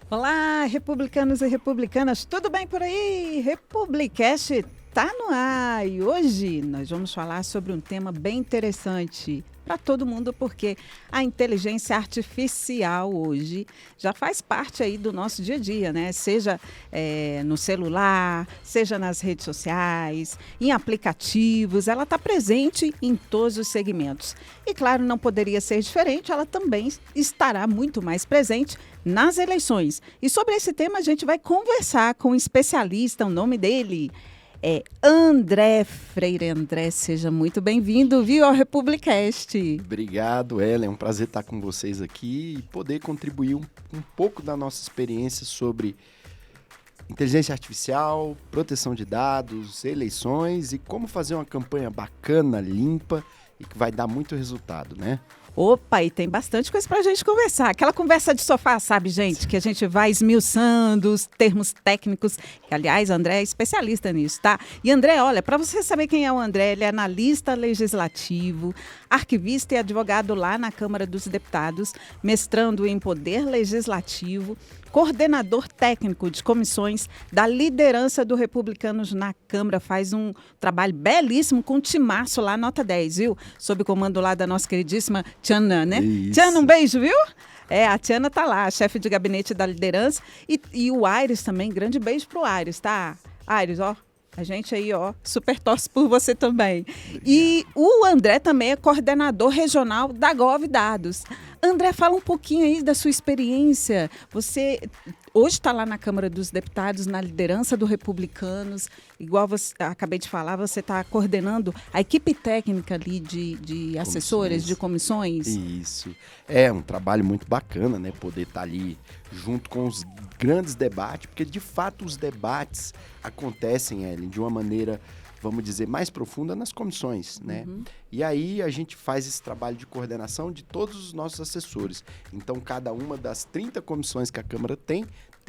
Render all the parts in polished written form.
Olá, republicanos e republicanas, tudo bem por aí? Republicast está no ar e hoje nós vamos falar sobre um tema bem interessante para todo mundo, porque a inteligência artificial hoje já faz parte aí do nosso dia a dia, né? Seja no celular, seja nas redes sociais, em aplicativos, ela está presente em todos os segmentos. E claro, não poderia ser diferente, ela também estará muito mais presente nas eleições. E sobre esse tema a gente vai conversar com um especialista, o nome dele é André Freire. André, seja muito bem-vindo, viu, ao Republicast. Obrigado, Ellen. É um prazer estar com vocês aqui e poder contribuir um pouco da nossa experiência sobre inteligência artificial, proteção de dados, eleições e como fazer uma campanha bacana, limpa e que vai dar muito resultado, né? Opa, e tem bastante coisa pra gente conversar. Aquela conversa de sofá, sabe, gente? Que a gente vai esmiuçando os termos técnicos. Que, aliás, André é especialista nisso, tá? E André, olha, para você saber quem é o André, ele é analista legislativo, arquivista e advogado lá na Câmara dos Deputados, mestrando em Poder Legislativo, coordenador técnico de comissões da liderança do Republicanos na Câmara, faz um trabalho belíssimo com o timaço lá, nota 10, viu? Sob comando lá da nossa queridíssima Tiana, né? Isso. Tiana, um beijo, viu? A Tiana tá lá, chefe de gabinete da liderança. E o Aires também, grande beijo pro Aires, tá? Aires, ó, a gente aí, ó, super torce por você também. E o André também é coordenador regional da GovDados. André, fala um pouquinho aí da sua experiência. Você hoje está lá na Câmara dos Deputados, na liderança do Republicanos. Igual você acabei de falar, você está coordenando a equipe técnica ali de assessores, de comissões. Isso. É um trabalho muito bacana, né? Poder estar ali junto com os grandes debates, porque de fato os debates acontecem, Ellen, de uma maneira, vamos dizer, mais profunda nas comissões, né? Uhum. E aí a gente faz esse trabalho de coordenação de todos os nossos assessores. Então, cada uma das 30 comissões que a Câmara tem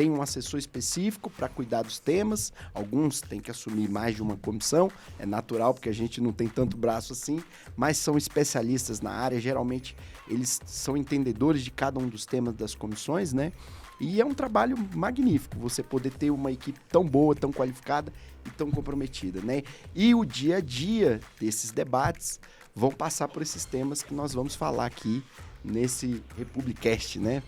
um assessor específico para cuidar dos temas. Alguns têm que assumir mais de uma comissão, é natural porque a gente não tem tanto braço assim, mas são especialistas na área, geralmente eles são entendedores de cada um dos temas das comissões, né? E é um trabalho magnífico você poder ter uma equipe tão boa, tão qualificada e tão comprometida, né? E o dia a dia desses debates vão passar por esses temas que nós vamos falar aqui nesse Republicast, né?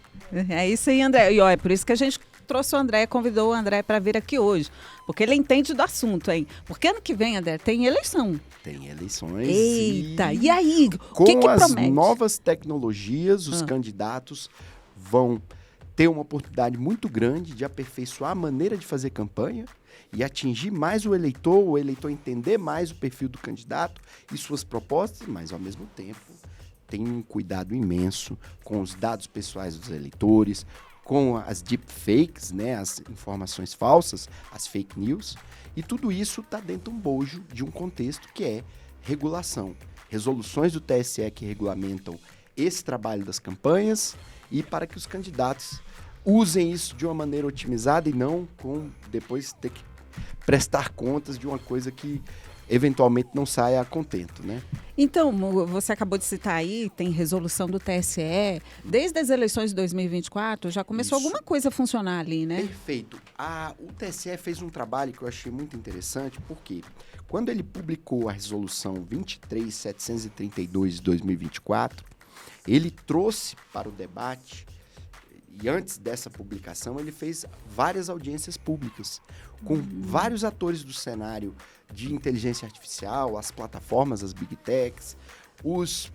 É isso aí, André. E ó, é por isso que a gente trouxe o André, convidou o André para vir aqui hoje. Porque ele entende do assunto, hein? Porque ano que vem, André, tem eleição. Tem eleições. Eita, e aí? Com O que as promete? novas tecnologias, os candidatos vão ter uma oportunidade muito grande de aperfeiçoar a maneira de fazer campanha e atingir mais o eleitor entender mais o perfil do candidato e suas propostas, mas ao mesmo tempo tem um cuidado imenso com os dados pessoais dos eleitores, com as deepfakes, né, as informações falsas, as fake news, e tudo isso está dentro de um bojo de um contexto que é regulação. Resoluções do TSE que regulamentam esse trabalho das campanhas e para que os candidatos usem isso de uma maneira otimizada e não com depois ter que prestar contas de uma coisa que eventualmente não saia a contento, né? Então, você acabou de citar aí, tem resolução do TSE. Desde as eleições de 2024, já começou Isso. alguma coisa a funcionar ali, né? Perfeito. O TSE fez um trabalho que eu achei muito interessante, porque quando ele publicou a resolução 23732 de 2024, ele trouxe para o debate, e antes dessa publicação, ele fez várias audiências públicas, com vários atores do cenário de inteligência artificial, as plataformas, as big techs, os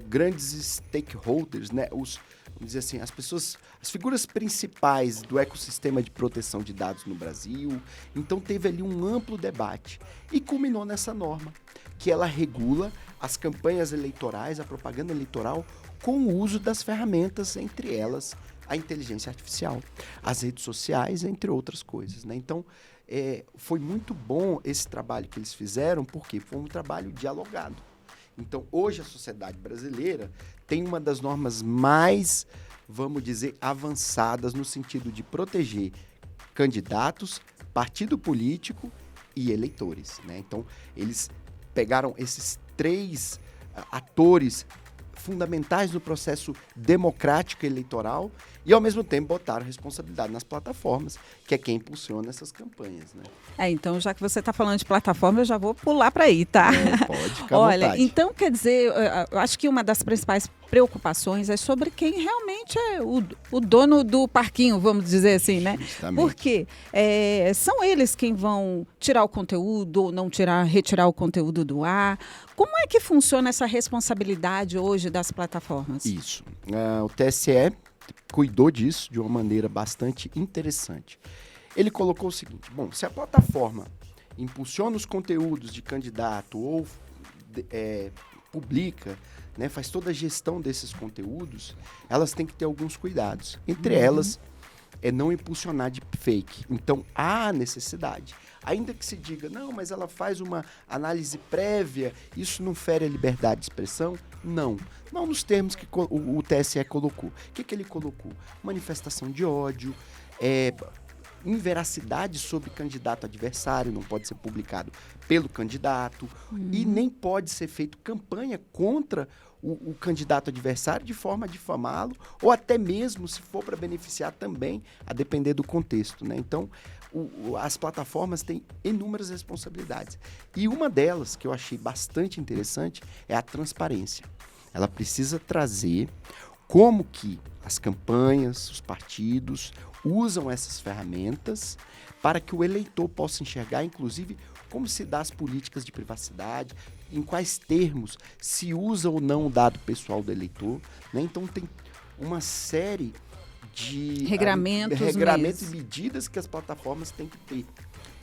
grandes stakeholders, né? Vamos dizer assim, as figuras principais do ecossistema de proteção de dados no Brasil. Então teve ali um amplo debate e culminou nessa norma, que ela regula as campanhas eleitorais, a propaganda eleitoral, com o uso das ferramentas, entre elas a inteligência artificial, as redes sociais, entre outras coisas, né? Então, foi muito bom esse trabalho que eles fizeram, porque foi um trabalho dialogado. Então, hoje a sociedade brasileira tem uma das normas mais, vamos dizer, avançadas no sentido de proteger candidatos, partido político e eleitores, né? Então, eles pegaram esses três atores fundamentais do processo democrático eleitoral e, ao mesmo tempo, botaram responsabilidade nas plataformas, que é quem impulsiona essas campanhas, né? Então, já que você está falando de plataforma, eu já vou pular para aí, tá? Pode ficar à Olha, vontade. então, quer dizer, eu acho que uma das principais preocupações é sobre quem realmente é o dono do parquinho, vamos dizer assim, né? Justamente. Porque são eles quem vão tirar o conteúdo ou não retirar o conteúdo do ar. Como é que funciona essa responsabilidade hoje das plataformas? Isso. O TSE cuidou disso de uma maneira bastante interessante. Ele colocou o seguinte: bom, se a plataforma impulsiona os conteúdos de candidato ou publica, né, faz toda a gestão desses conteúdos, elas têm que ter alguns cuidados. Entre elas, é não impulsionar de fake. Então, há necessidade. Ainda que se diga, não, mas ela faz uma análise prévia, isso não fere a liberdade de expressão? Não. Não nos termos que o TSE colocou. O que ele colocou? Manifestação de ódio, inveracidade sobre candidato adversário, não pode ser publicado pelo candidato, e nem pode ser feito campanha contra o candidato adversário de forma a difamá-lo, ou até mesmo se for para beneficiar também, a depender do contexto, né? Então, as plataformas têm inúmeras responsabilidades. E uma delas, que eu achei bastante interessante, é a transparência. Ela precisa trazer como que as campanhas, os partidos usam essas ferramentas para que o eleitor possa enxergar, inclusive, como se dá as políticas de privacidade, em quais termos se usa ou não o dado pessoal do eleitor, né? Então, tem uma série de regramentos e medidas que as plataformas têm que ter.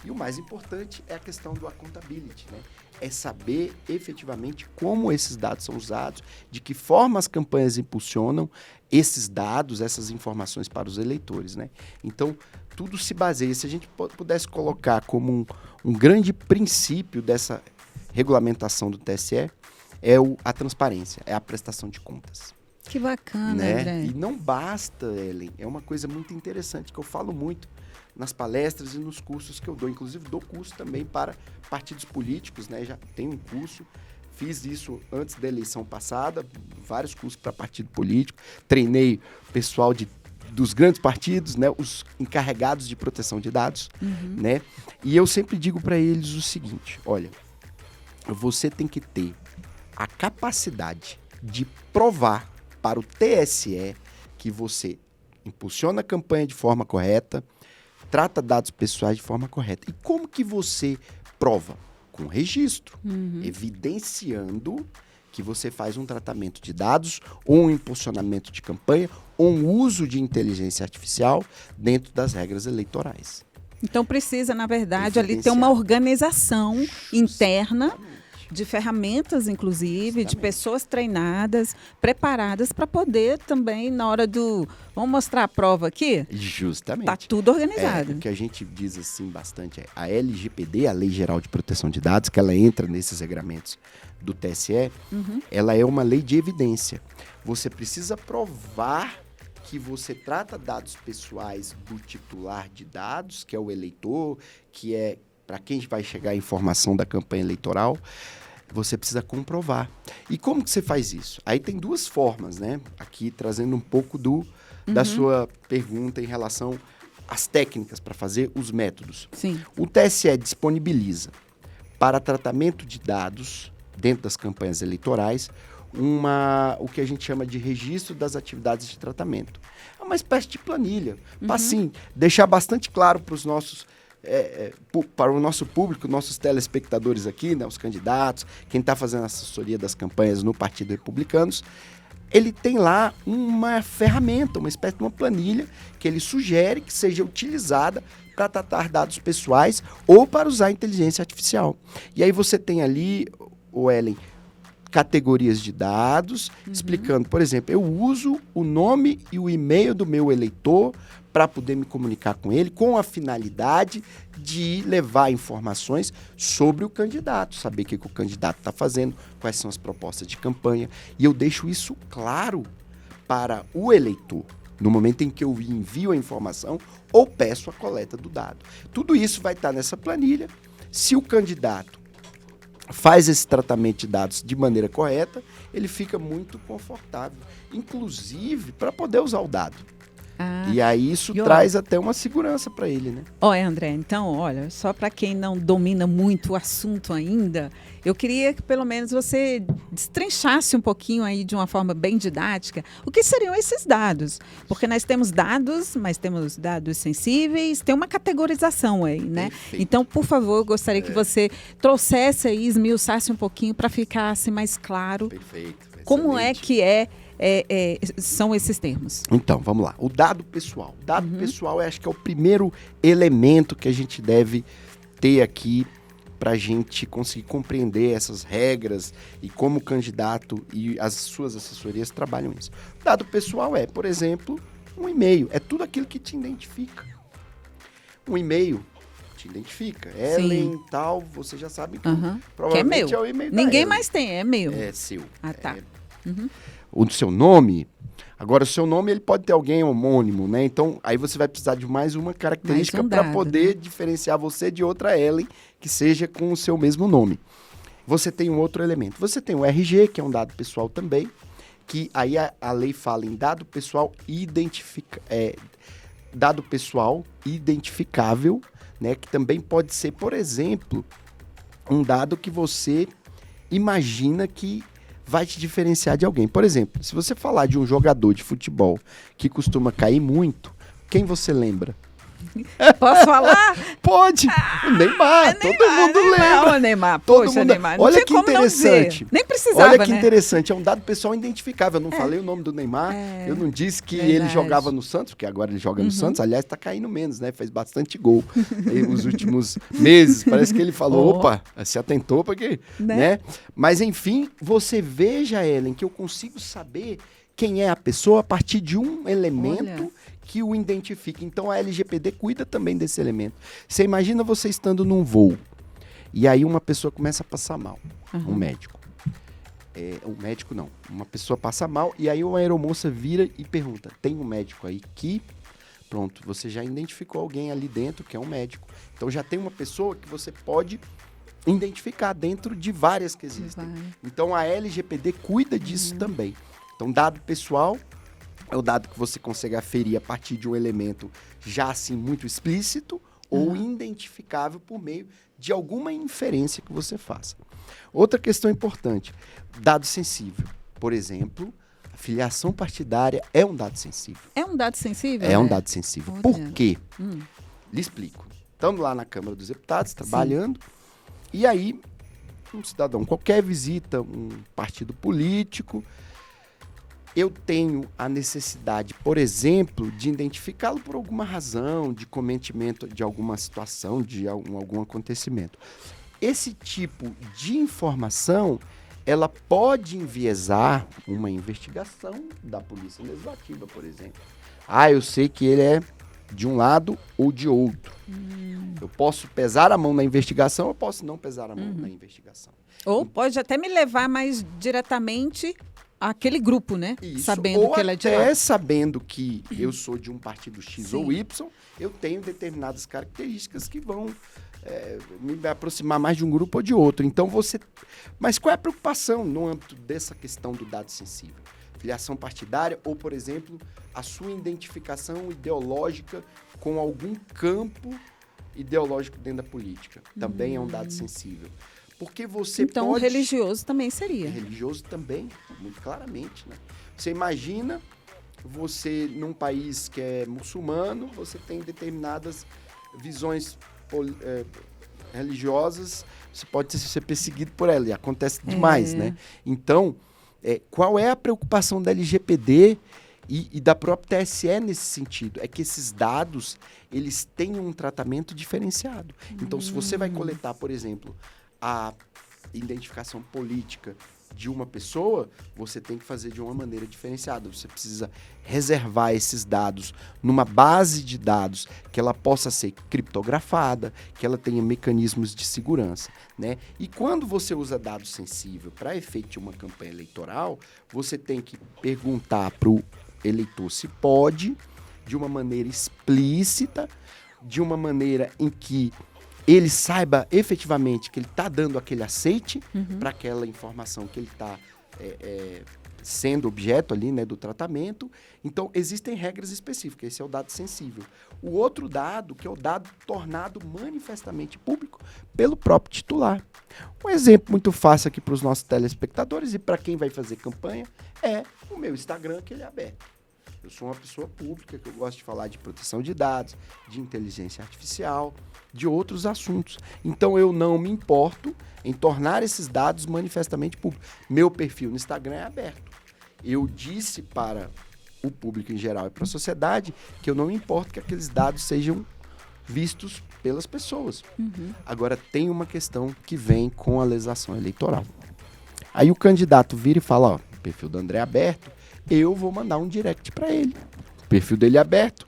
E o mais importante é a questão do accountability, né? É saber efetivamente como esses dados são usados, de que forma as campanhas impulsionam esses dados, essas informações para os eleitores, né? Então, tudo se baseia, se a gente pudesse colocar como um grande princípio dessa regulamentação do TSE, é a transparência, é a prestação de contas. Que bacana, né? André. E não basta, Ellen, é uma coisa muito interessante que eu falo muito nas palestras e nos cursos que eu dou. Inclusive, dou curso também para partidos políticos, né? Já tenho um curso, fiz isso antes da eleição passada, vários cursos para partido político, treinei pessoal dos grandes partidos, né? Os encarregados de proteção de dados, né? E eu sempre digo para eles o seguinte: olha, você tem que ter a capacidade de provar para o TSE que você impulsiona a campanha de forma correta, trata dados pessoais de forma correta. E como que você prova? Com registro, evidenciando que você faz um tratamento de dados, ou um impulsionamento de campanha, ou um uso de inteligência artificial dentro das regras eleitorais. Então precisa, na verdade, ali ter uma organização interna de ferramentas, inclusive, de pessoas treinadas, preparadas para poder também, na hora do... Vamos mostrar a prova aqui? Justamente. Está tudo organizado. O que a gente diz assim bastante é a LGPD, a Lei Geral de Proteção de Dados, que ela entra nesses regramentos do TSE, ela é uma lei de evidência. Você precisa provar que você trata dados pessoais do titular de dados, que é o eleitor, que é para quem vai chegar a informação da campanha eleitoral. Você precisa comprovar. E como que você faz isso? Aí tem duas formas, né? Aqui trazendo um pouco da sua pergunta em relação às técnicas para fazer, os métodos. Sim. O TSE disponibiliza para tratamento de dados dentro das campanhas eleitorais o que a gente chama de registro das atividades de tratamento. É uma espécie de planilha, para assim, deixar bastante claro para os nossos para o nosso público, nossos telespectadores aqui, né, os candidatos, quem está fazendo assessoria das campanhas no Partido Republicanos, ele tem lá uma ferramenta, uma espécie de uma planilha que ele sugere que seja utilizada para tratar dados pessoais ou para usar inteligência artificial. E aí você tem ali, Ellen, categorias de dados, explicando, por exemplo, eu uso o nome e o e-mail do meu eleitor para poder me comunicar com ele, com a finalidade de levar informações sobre o candidato, saber o que o candidato está fazendo, quais são as propostas de campanha. E eu deixo isso claro para o eleitor, no momento em que eu envio a informação ou peço a coleta do dado. Tudo isso vai estar nessa planilha. Se o candidato faz esse tratamento de dados de maneira correta, ele fica muito confortável, inclusive para poder usar o dado. E aí isso traz até uma segurança para ele, né? Olha, André, então, olha, só para quem não domina muito o assunto ainda, eu queria que pelo menos você destrinchasse um pouquinho aí de uma forma bem didática o que seriam esses dados. Porque nós temos dados, mas temos dados sensíveis, tem uma categorização aí, né? Perfeito. Então, por favor, eu gostaria que você trouxesse aí, esmiuçasse um pouquinho para ficar assim, mais claro. Perfeito. Como Excelente. é que são esses termos? Então, vamos lá. O dado pessoal. O dado pessoal, acho que é o primeiro elemento que a gente deve ter aqui para a gente conseguir compreender essas regras e como o candidato e as suas assessorias trabalham isso. O dado pessoal é, por exemplo, um e-mail. É tudo aquilo que te identifica. Um e-mail te identifica. Ellen, tal, você já sabe que provavelmente que é meu. É o e-mail da Ninguém Ellen. mais tem, é meu. É seu. Ah, tá. O seu nome. Agora, o seu nome ele pode ter alguém homônimo, né? Então, aí você vai precisar de mais uma característica Mais um para dado, poder diferenciar você de outra Ellen que seja com o seu mesmo nome. Você tem um outro elemento. Você tem o RG, que é um dado pessoal também, que aí a lei fala em dado pessoal dado pessoal identificável, né? Que também pode ser, por exemplo, um dado que você imagina que vai te diferenciar de alguém. Por exemplo, se você falar de um jogador de futebol que costuma cair muito, quem você lembra? Posso falar? Pode! O Neymar, todo mundo lembra. O Neymar, Todo poxa, mundo... Neymar. Não Olha tinha que como não interessante. dizer. Nem precisava, Olha que né? interessante, é um dado pessoal identificável. Eu não falei o nome do Neymar, eu não disse que ele verdade. jogava no Santos, porque agora ele joga no Santos. Aliás, tá caindo menos, né? Fez bastante gol nos últimos meses. Parece que ele falou, opa, se atentou porque, né? Mas enfim, você veja, Ellen, que eu consigo saber quem é a pessoa a partir de um elemento que o identifica. Então a LGPD cuida também desse elemento. Você imagina você estando num voo e aí uma pessoa começa a passar mal, um médico. Um médico não, uma pessoa passa mal e aí uma aeromoça vira e pergunta, tem um médico aí que... Pronto, você já identificou alguém ali dentro que é um médico. Então já tem uma pessoa que você pode identificar dentro de várias que existem. Então a LGPD cuida disso também. Então, dado pessoal é o dado que você consegue aferir a partir de um elemento já assim muito explícito ou identificável por meio de alguma inferência que você faça. Outra questão importante, dado sensível. Por exemplo, a filiação partidária é um dado sensível. É um dado sensível? É um dado sensível. Por quê? Lhe explico. Estamos lá na Câmara dos Deputados, trabalhando, e aí um cidadão qualquer visita um partido político. Eu tenho a necessidade, por exemplo, de identificá-lo por alguma razão, de cometimento de alguma situação, de algum acontecimento. Esse tipo de informação, ela pode enviesar uma investigação da Polícia Legislativa, por exemplo. Eu sei que ele é de um lado ou de outro. Eu posso pesar a mão na investigação, eu posso não pesar a mão na investigação. Ou pode até me levar mais diretamente àquele grupo, né? Isso. Sabendo ou que ele é de até lá. sabendo que eu sou de um partido X Sim. ou Y, eu tenho determinadas características que vão me aproximar mais de um grupo ou de outro. Então você... Mas qual é a preocupação no âmbito dessa questão do dado sensível? Filiação partidária ou, por exemplo, a sua identificação ideológica com algum campo ideológico dentro da política. Também é um dado sensível. Porque você Então, pode... o religioso também seria. Religioso também, muito claramente, né? Você imagina você num país que é muçulmano, você tem determinadas visões religiosas, você pode ser perseguido por ela, e acontece demais, né? Então, qual é a preocupação da LGPD e da própria TSE nesse sentido? É que esses dados, eles têm um tratamento diferenciado. Então, se você vai coletar, por exemplo, a identificação política de uma pessoa, você tem que fazer de uma maneira diferenciada. Você precisa reservar esses dados numa base de dados que ela possa ser criptografada, que ela tenha mecanismos de segurança, né? E quando você usa dado sensível para efeito de uma campanha eleitoral, você tem que perguntar para o eleitor se pode, de uma maneira explícita, de uma maneira em que ele saiba efetivamente que ele está dando aquele aceite para aquela informação que ele está sendo objeto ali, né, do tratamento. Então, existem regras específicas. Esse é o dado sensível. O outro dado, que é o dado tornado manifestamente público pelo próprio titular. Um exemplo muito fácil aqui para os nossos telespectadores e para quem vai fazer campanha é o meu Instagram, que ele é aberto. Eu sou uma pessoa pública, que eu gosto de falar de proteção de dados, de inteligência artificial, de outros assuntos. Então, eu não me importo em tornar esses dados manifestamente públicos. Meu perfil no Instagram é aberto. Eu disse para o público em geral e para a sociedade que eu não me importo que aqueles dados sejam vistos pelas pessoas. Agora, tem uma questão que vem com a legislação eleitoral. Aí o candidato vira e fala, ó, o perfil do André é aberto, eu vou mandar um direct para ele. O perfil dele é aberto.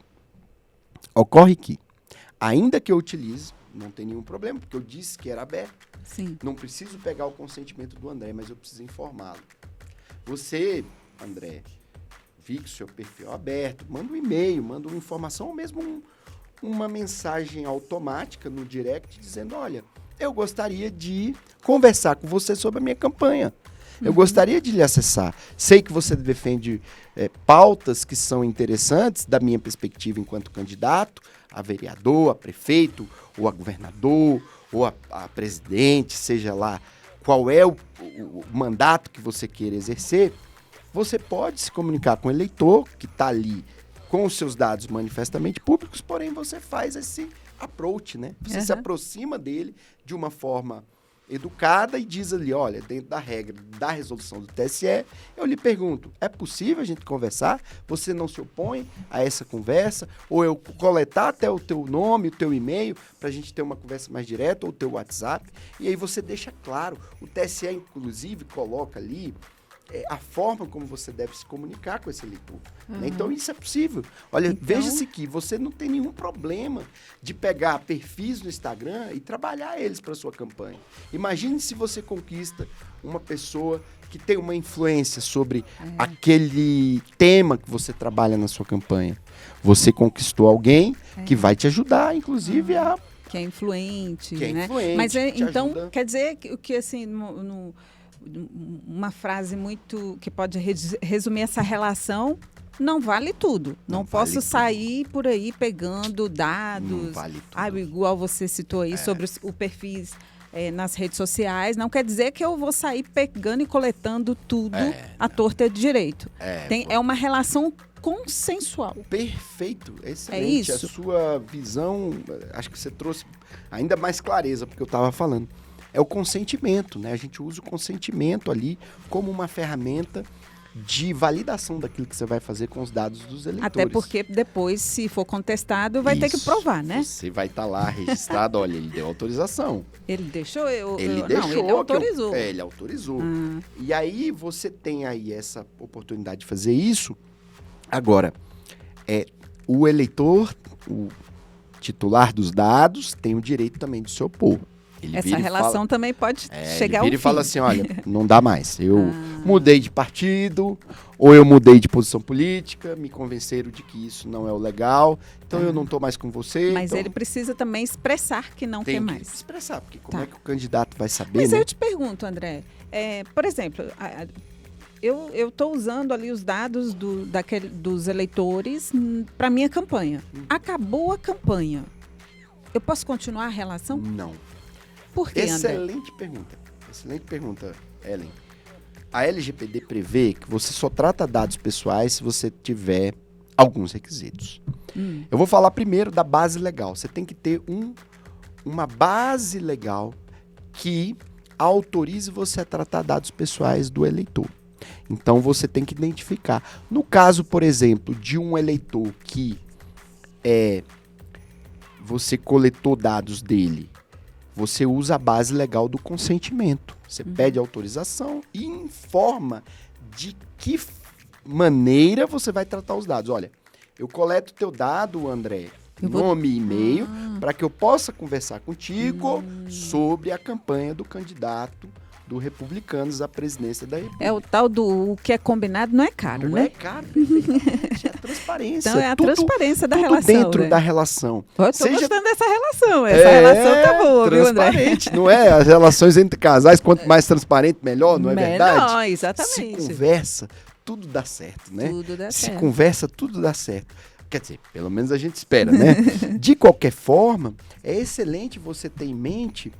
Ocorre que, ainda que eu utilize, não tem nenhum problema, porque eu disse que era aberto. Sim. Não preciso pegar o consentimento do André, mas eu preciso informá-lo. Você, André, vi que o seu perfil é aberto, manda um e-mail, manda uma informação, ou mesmo uma mensagem automática no direct dizendo, olha, eu gostaria de conversar com você sobre a minha campanha. Eu gostaria de lhe acessar. Sei que você defende pautas que são interessantes da minha perspectiva enquanto candidato, a vereador, a prefeito, ou a governador, ou a presidente, seja lá qual é o mandato que você queira exercer. Você pode se comunicar com o eleitor que está ali com os seus dados manifestamente públicos, porém você faz esse approach, né? Você se aproxima dele de uma forma educada e diz ali, olha, dentro da regra da resolução do TSE, eu lhe pergunto, é possível a gente conversar? Você não se opõe a essa conversa? Ou eu coletar até o teu nome, o teu e-mail, para a gente ter uma conversa mais direta, ou o teu WhatsApp? E aí você deixa claro. O TSE, inclusive, coloca ali a forma como você deve se comunicar com esse eleitor. Né? Então, isso é possível. Olha, veja-se que você não tem nenhum problema de pegar perfis no Instagram e trabalhar eles para sua campanha. Imagine se você conquista uma pessoa que tem uma influência sobre aquele tema que você trabalha na sua campanha. Você conquistou alguém que vai te ajudar, inclusive, a... Que é influente, que é né? influente, Mas então, ajuda. quer dizer que assim, uma frase muito que pode resumir essa relação, não vale tudo. Não posso vale sair por aí pegando dados. Não vale tudo. Igual você citou aí sobre o perfis nas redes sociais. Não quer dizer que eu vou sair pegando e coletando tudo à torta de direito. É uma relação consensual. Perfeito, excelente. É isso? A sua visão, acho que você trouxe ainda mais clareza porque eu estava falando. É o consentimento, né? A gente usa o consentimento ali como uma ferramenta de validação daquilo que você vai fazer com os dados dos eleitores. Até porque depois, se for contestado, vai ter que provar, né? Você vai estar lá registrado, olha, ele deu autorização. Ele deixou? Não, ele autorizou. Ele autorizou. E aí você tem aí essa oportunidade de fazer isso. Agora, o eleitor, o titular dos dados, tem o direito também de se opor. Essa relação também pode chegar ao fim. Ele fala assim, olha, não dá mais. Eu mudei de partido, ou eu mudei de posição política, me convenceram de que isso não é o legal, então eu não estou mais com você. Mas então... ele precisa também expressar que não quer mais. Tem que expressar, porque como é que o candidato vai saber, Mas né? eu te pergunto, André, por exemplo, eu estou usando ali os dados dos eleitores para minha campanha. Acabou a campanha. Eu posso continuar a relação? Não. Por quê, André? Excelente pergunta, Ellen. A LGPD prevê que você só trata dados pessoais se você tiver alguns requisitos. Eu vou falar primeiro da base legal. Você tem que ter uma base legal que autorize você a tratar dados pessoais do eleitor. Então, você tem que identificar. No caso, por exemplo, de um eleitor que você coletou dados dele, você usa a base legal do consentimento. Você pede autorização e informa de que maneira você vai tratar os dados. Olha, eu coleto teu dado, André, nome e e-mail, para que eu possa conversar contigo sobre a campanha do candidato do Republicanos à presidência da República. É o tal do o que é combinado não é caro, não né? É caro, perfeitamente. É transparente. transparência. Então é a tudo, transparência da tudo relação, dentro né? da relação. Eu tô gostando dessa relação. Essa relação tá boa, viu, André? Transparente, não é? As relações entre casais, quanto mais transparente, melhor, não é verdade? Melhor, exatamente. Se conversa, tudo dá certo, né? Tudo dá Se certo. conversa, tudo dá certo. Quer dizer, pelo menos a gente espera, né? De qualquer forma, é excelente você ter em mente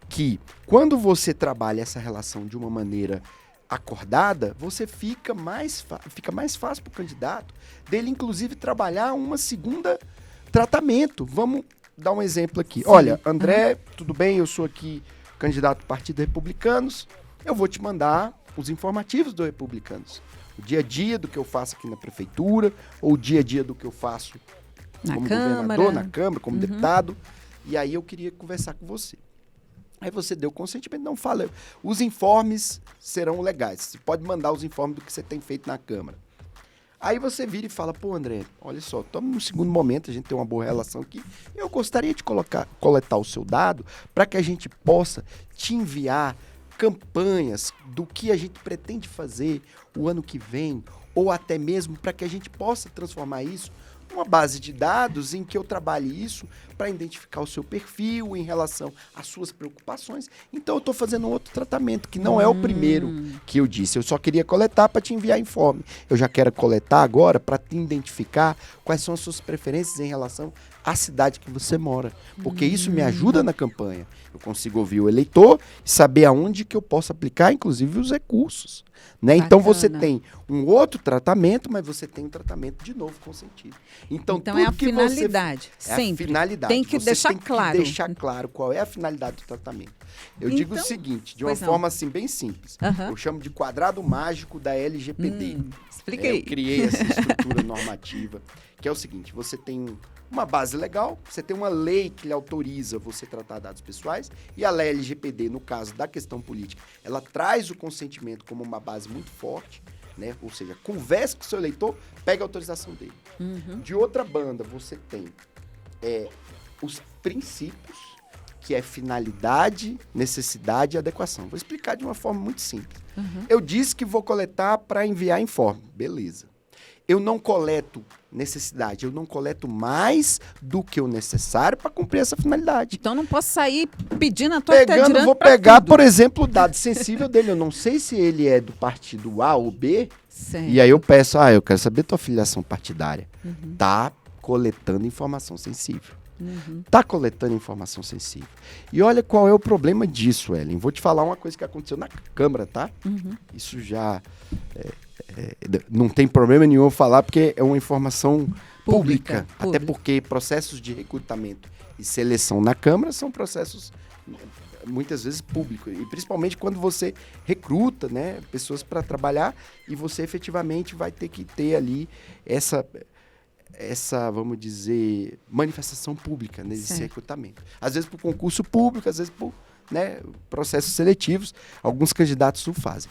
que quando você trabalha essa relação de uma maneira acordada, você fica mais fácil para o candidato dele, inclusive, trabalhar uma segunda tratamento. Vamos dar um exemplo aqui. Sim. Olha, André, tudo bem? Eu sou aqui candidato do Partido Republicanos. Eu vou te mandar os informativos do Republicanos. O dia a dia do que eu faço aqui na prefeitura, ou o dia a dia do que eu faço como governador, na Câmara, como deputado. E aí eu queria conversar com você. Aí você deu consentimento, não fala. Os informes serão legais. Você pode mandar os informes do que você tem feito na Câmara. Aí você vira e fala, pô, André, olha só, estamos no segundo momento, a gente tem uma boa relação aqui. Eu gostaria de coletar o seu dado para que a gente possa te enviar campanhas do que a gente pretende fazer o ano que vem, ou até mesmo para que a gente possa transformar isso numa base de dados em que eu trabalhe isso para identificar o seu perfil em relação às suas preocupações. Então eu estou fazendo um outro tratamento, que não é o primeiro que eu disse. Eu só queria coletar para te enviar informe. Eu já quero coletar agora para te identificar quais são as suas preferências em relação à cidade que você mora. Porque isso me ajuda na campanha. Eu consigo ouvir o eleitor e saber aonde que eu posso aplicar, inclusive, os recursos. Né? Então você tem um outro tratamento, mas você tem um tratamento de novo consentido. Então tudo é a que finalidade. É sempre. a finalidade. Tem que você deixar tem claro. Que deixar claro qual é a finalidade do tratamento. Eu digo o seguinte, de uma forma assim bem simples. Eu chamo de quadrado mágico da LGPD. Explica aí. Eu criei essa estrutura normativa, que é o seguinte, você tem uma base legal, você tem uma lei que lhe autoriza você tratar dados pessoais, e a lei LGPD, no caso da questão política, ela traz o consentimento como uma base muito forte, né? Ou seja, converse com o seu eleitor, pega a autorização dele. De outra banda, você tem os princípios, que é finalidade, necessidade e adequação. Vou explicar de uma forma muito simples. Eu disse que vou coletar para enviar informe. Beleza. Eu não coleto necessidade, eu não coleto mais do que o necessário para cumprir essa finalidade. Então não posso sair pedindo a tua Vou pegar, por exemplo, o dado sensível dele. Eu não sei se ele é do partido A ou B. Certo. E aí eu peço, eu quero saber tua filiação partidária. Tá coletando informação sensível. Tá coletando informação sensível. E olha qual é o problema disso, Ellen. Vou te falar uma coisa que aconteceu na Câmara, tá? Isso já não tem problema nenhum eu falar, porque é uma informação pública. Até porque processos de recrutamento e seleção na Câmara são processos muitas vezes públicos. E principalmente quando você recruta, né, pessoas para trabalhar e você efetivamente vai ter que ter ali essa, vamos dizer, manifestação pública nesse recrutamento. Às vezes por concurso público, às vezes por processos seletivos. Alguns candidatos o fazem.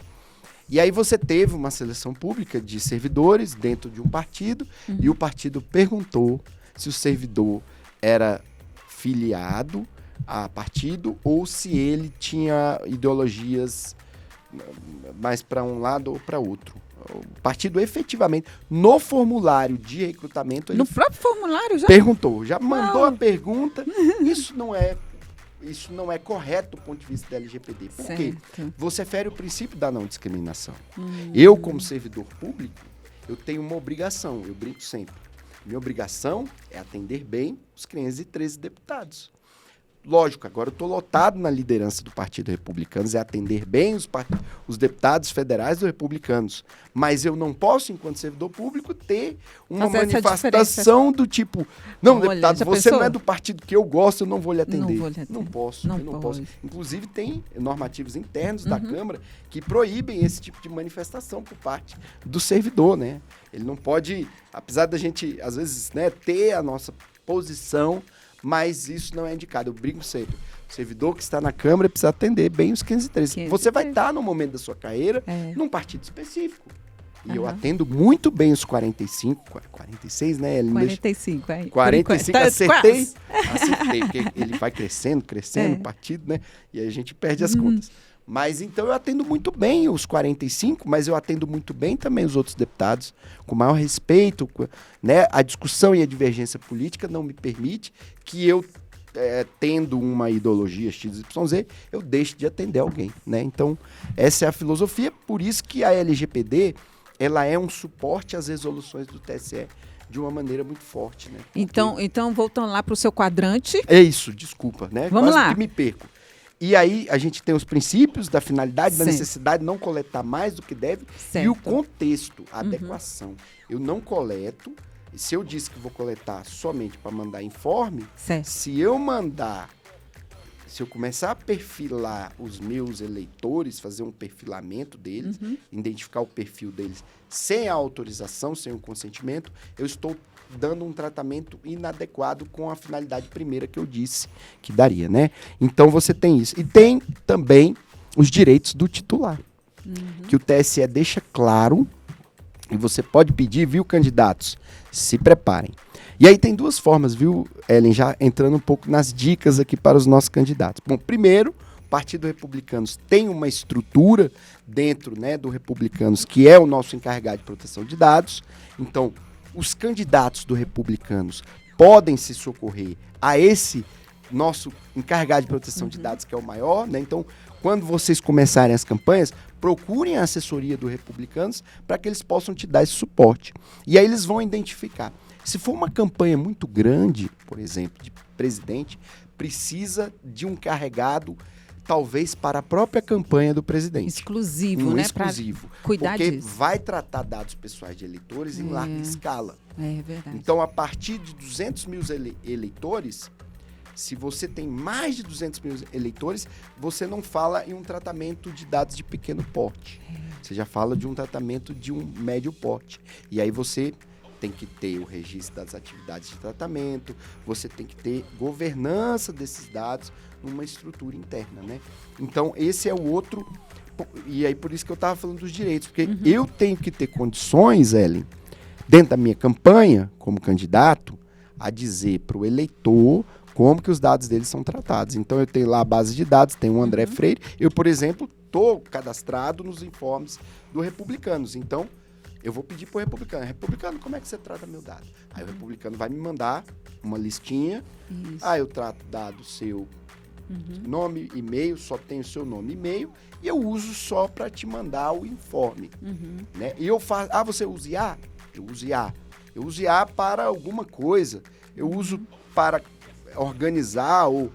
E aí você teve uma seleção pública de servidores dentro de um partido e o partido perguntou se o servidor era filiado a partido ou se ele tinha ideologias mais para um lado ou para outro. O partido efetivamente, no formulário de recrutamento... No próprio formulário já? Perguntou, já mandou a pergunta. Isso não é correto do ponto de vista da LGPD. Por quê? Você fere o princípio da não discriminação. Eu, como servidor público, eu tenho uma obrigação, eu brinco sempre. Minha obrigação é atender bem os 513 deputados. Lógico, agora eu estou lotado na liderança do Partido Republicanos, é atender bem os deputados federais do Republicanos. Mas eu não posso, enquanto servidor público, ter uma manifestação do tipo, não, deputado, você não é do partido que eu gosto, eu não vou lhe atender. Não posso. Inclusive, tem normativos internos da Câmara que proíbem esse tipo de manifestação por parte do servidor, né? Ele não pode, apesar da gente, às vezes, ter a nossa posição, mas isso não é indicado. Eu brinco sempre. O servidor que está na Câmara precisa atender bem os 513. Você vai estar no momento da sua carreira num partido específico. E eu atendo muito bem os 46, né? 45, 45, acertei, porque ele vai crescendo o partido, né? E aí a gente perde as contas. Mas então eu atendo muito bem os 45, mas eu atendo muito bem também os outros deputados, com maior respeito, né? A discussão e a divergência política não me permite que eu, tendo uma ideologia XYZ, eu deixe de atender alguém, né? Então, essa é a filosofia, por isso que a LGPD, ela é um suporte às resoluções do TSE de uma maneira muito forte, né? Porque... Então voltando lá para o seu quadrante. É isso, desculpa, né? Vamos Quase lá. que me perco. E aí a gente tem os princípios da finalidade, da Certo. necessidade de não coletar mais do que deve, Certo. e o contexto, a adequação. Eu não coleto, e se eu disse que vou coletar somente para mandar informe, Certo. se eu começar a perfilar os meus eleitores, fazer um perfilamento deles, identificar o perfil deles sem a autorização, sem o consentimento, eu estou dando um tratamento inadequado com a finalidade primeira que eu disse que daria, né? Então você tem isso. E tem também os direitos do titular, que o TSE deixa claro, e você pode pedir, viu, candidatos? Se preparem. E aí tem duas formas, viu, Ellen, já entrando um pouco nas dicas aqui para os nossos candidatos. Bom, primeiro, o Partido Republicanos tem uma estrutura dentro, né, do Republicanos, que é o nosso encarregado de proteção de dados. Então, os candidatos do Republicanos podem se socorrer a esse nosso encarregado de proteção de dados, que é o maior, né? Então, quando vocês começarem as campanhas, procurem a assessoria do Republicanos para que eles possam te dar esse suporte. E aí eles vão identificar. Se for uma campanha muito grande, por exemplo, de presidente, precisa de um carregado, talvez para a própria campanha do presidente. Exclusivo, né? Exclusivo. Cuidar porque disso. vai tratar dados pessoais de eleitores em larga escala. É verdade. Então, a partir de 200 mil eleitores, se você tem mais de 200 mil eleitores, você não fala em um tratamento de dados de pequeno porte. Você já fala de um tratamento de um médio porte. E aí você tem que ter o registro das atividades de tratamento, você tem que ter governança desses dados numa estrutura interna, né? Então, esse é o outro... E aí, por isso que eu estava falando dos direitos, porque eu tenho que ter condições, Ellen, dentro da minha campanha, como candidato, a dizer para o eleitor como que os dados deles são tratados. Então, eu tenho lá a base de dados, tem o André Freire. Eu, por exemplo, estou cadastrado nos informes do Republicanos. Então, eu vou pedir para o Republicano. Republicano, como é que você trata meu dado? Aí o Republicano vai me mandar uma listinha. Isso. Aí eu trato dado seu nome, e-mail, só tenho seu nome e e-mail. E eu uso só para te mandar o informe. Né? E eu faço... Ah, você usa IA? Eu uso IA. Eu uso IA para alguma coisa. Eu uso para organizar ou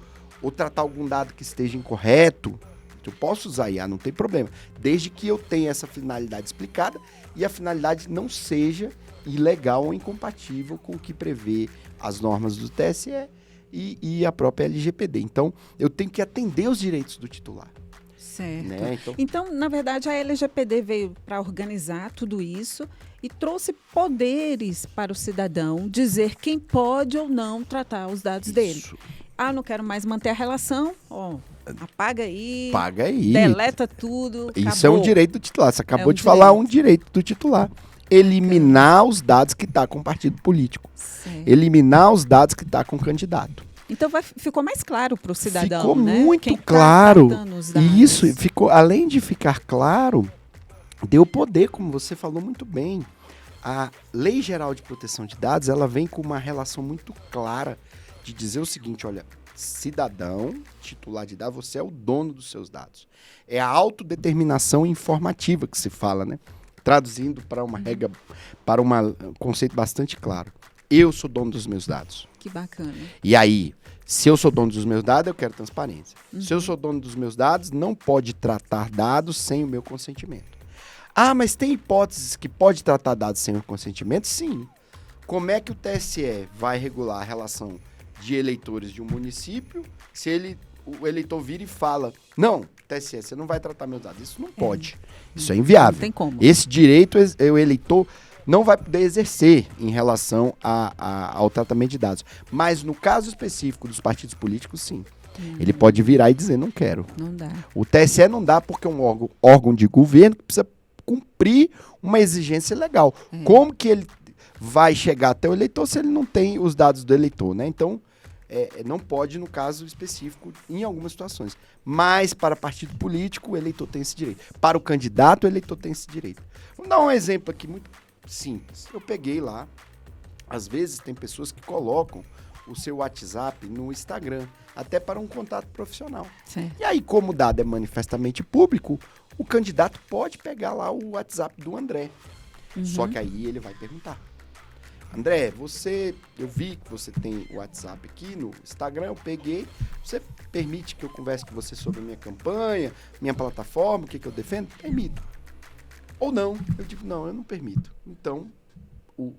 tratar algum dado que esteja incorreto. Eu posso usar IA, não tem problema. Desde que eu tenha essa finalidade explicada e a finalidade não seja ilegal ou incompatível com o que prevê as normas do TSE e a própria LGPD. Então, eu tenho que atender os direitos do titular. Certo. Né? Então, na verdade, a LGPD veio para organizar tudo isso e trouxe poderes para o cidadão dizer quem pode ou não tratar os dados dele. Ah, não quero mais manter a relação, apaga aí, paga aí, deleta tudo, Isso acabou. É um direito do titular. Você acabou de direito. falar um direito do titular. Eliminar os dados que está com o partido político. Certo. Eliminar os dados que está com o candidato. Então ficou mais claro para o cidadão, ficou né? muito Quem tá claro. tratando os dados. Isso, ficou, além de ficar claro, deu poder, como você falou muito bem. A Lei Geral de Proteção de Dados, ela vem com uma relação muito clara de dizer o seguinte, olha, cidadão, titular de dados, você é o dono dos seus dados. É a autodeterminação informativa que se fala, né? Traduzindo para uma regra, para um conceito bastante claro. Eu sou dono dos meus dados. Que bacana. E aí, se eu sou dono dos meus dados, eu quero transparência. Se eu sou dono dos meus dados, não pode tratar dados sem o meu consentimento. Ah, mas tem hipóteses que pode tratar dados sem o consentimento? Sim. Como é que o TSE vai regular a relação de eleitores de um município se o eleitor vira e fala, não, TSE, você não vai tratar meus dados. Isso não pode. Isso é inviável. Não tem como. Esse direito o eleitor não vai poder exercer em relação ao tratamento de dados. Mas no caso específico dos partidos políticos, sim. Ele pode virar e dizer, não quero. Não dá. O TSE não dá porque é um órgão de governo que precisa cumprir uma exigência legal. Como que ele vai chegar até o eleitor se ele não tem os dados do eleitor, né? Então, não pode, no caso específico, em algumas situações. Mas para partido político, o eleitor tem esse direito. Para o candidato, o eleitor tem esse direito. Vamos dar um exemplo aqui muito simples. Eu peguei lá, às vezes tem pessoas que colocam o seu WhatsApp no Instagram, até para um contato profissional. Sim. E aí, como o dado é manifestamente público, o candidato pode pegar lá o WhatsApp do André. Só que aí ele vai perguntar: André, eu vi que você tem o WhatsApp aqui no Instagram, eu peguei, você permite que eu converse com você sobre a minha campanha, minha plataforma, o que eu defendo? Permito. Ou não, eu digo, não, eu não permito. Então, o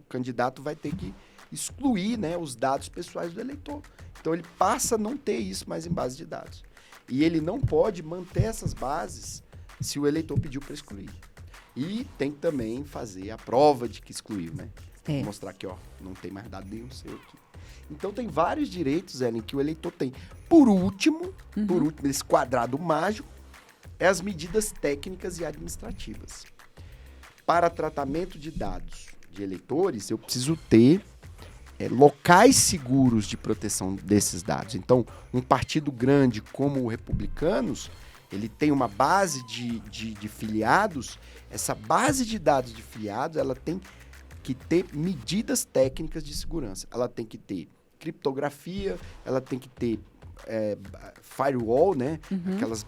candidato vai ter que excluir, né, os dados pessoais do eleitor. Então, ele passa a não ter isso mais em base de dados. E ele não pode manter essas bases se o eleitor pediu para excluir. E tem que também fazer a prova de que excluiu, né? Mostrar que, não tem mais dado nenhum seu aqui. Então, tem vários direitos, Ellen, que o eleitor tem. Por último, esse quadrado mágico, é as medidas técnicas e administrativas. Para tratamento de dados de eleitores, eu preciso ter locais seguros de proteção desses dados. Então, um partido grande como o Republicanos, ele tem uma base de filiados. Essa base de dados de filiados, ela tem que ter medidas técnicas de segurança. Ela tem que ter criptografia, ela tem que ter firewall, né? Aquelas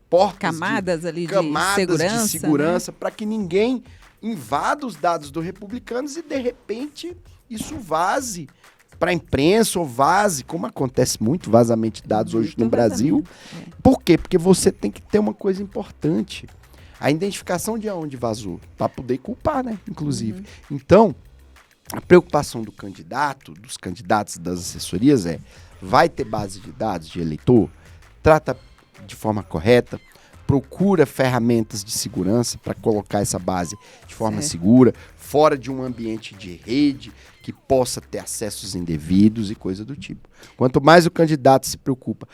portas camadas ali de segurança, né? Para que ninguém invada os dados do Republicanos e, de repente, isso vaze para a imprensa ou vaze, como acontece muito vazamento de dados hoje no Brasil. Por quê? Porque você tem que ter uma coisa importante: a identificação de onde vazou, para poder culpar, né? Inclusive. Então, a preocupação do candidato, dos candidatos das assessorias vai ter base de dados de eleitor? Trata de forma correta, procura ferramentas de segurança para colocar essa base de forma segura, fora de um ambiente de rede que possa ter acessos indevidos e coisa do tipo. Quanto mais o candidato se preocupa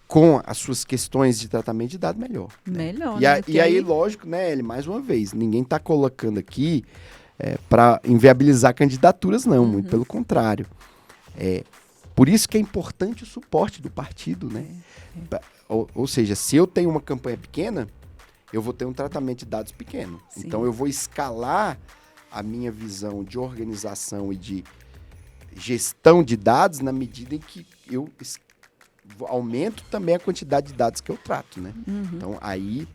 com as suas questões de tratamento de dados, melhor. Melhor, né? E aí, lógico, né, Eli, mais uma vez, ninguém está colocando aqui para inviabilizar candidaturas, não, muito pelo contrário. Por isso que é importante o suporte do partido, né? Ou seja, se eu tenho uma campanha pequena, eu vou ter um tratamento de dados pequeno. Sim. Então, eu vou escalar a minha visão de organização e de gestão de dados na medida em que eu aumento também a quantidade de dados que eu trato, né? Então, aí,